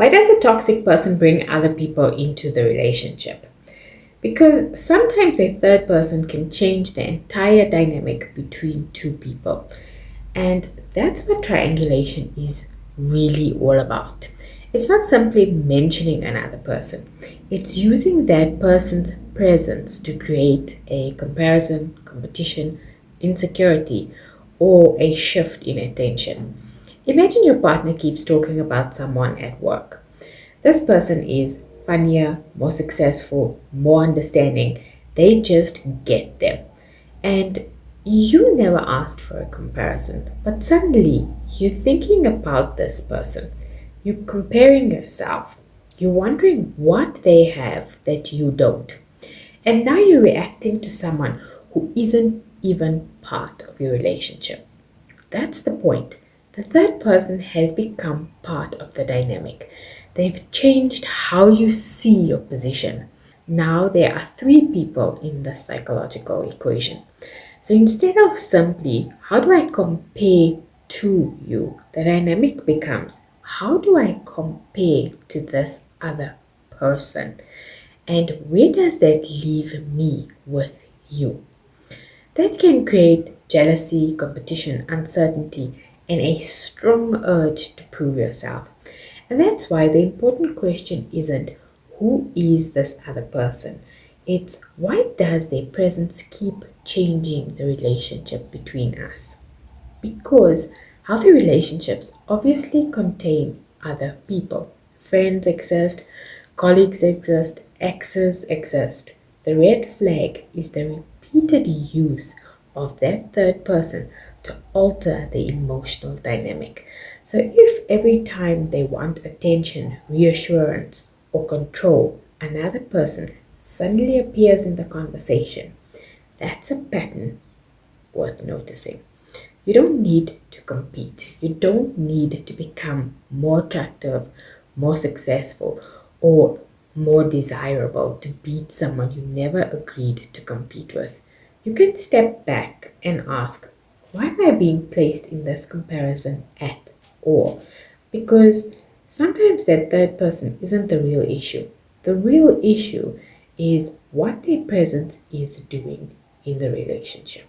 Why does a toxic person bring other people into the relationship? Because sometimes a third person can change the entire dynamic between two people. And that's what triangulation is really all about. It's not simply mentioning another person, it's using that person's presence to create a comparison, competition, insecurity, or a shift in attention. Imagine your partner keeps talking about someone at work. This person is funnier, more successful, more understanding. They just get them. And you never asked for a comparison, but suddenly you're thinking about this person. You're comparing yourself. You're wondering what they have that you don't. And now you're reacting to someone who isn't even part of your relationship. That's the point. The third person has become part of the dynamic. They've changed how you see your position. Now there are three people in the psychological equation. So instead of simply, how do I compare to you? The dynamic becomes, how do I compare to this other person? And where does that leave me with you? That can create jealousy, competition, uncertainty, and a strong urge to prove yourself. And that's why the important question isn't who is this other person? It's why does their presence keep changing the relationship between us? Because healthy relationships obviously contain other people. Friends exist, colleagues exist, exes exist. The red flag is the repeated use of that third person to alter the emotional dynamic. So, if every time they want attention, reassurance, or control, another person suddenly appears in the conversation, that's a pattern worth noticing. You don't need to compete. You don't need to become more attractive, more successful, or more desirable to beat someone you never agreed to compete with. You can step back and ask, why am I being placed in this comparison at all? Because sometimes that third person isn't the real issue. The real issue is what their presence is doing in the relationship.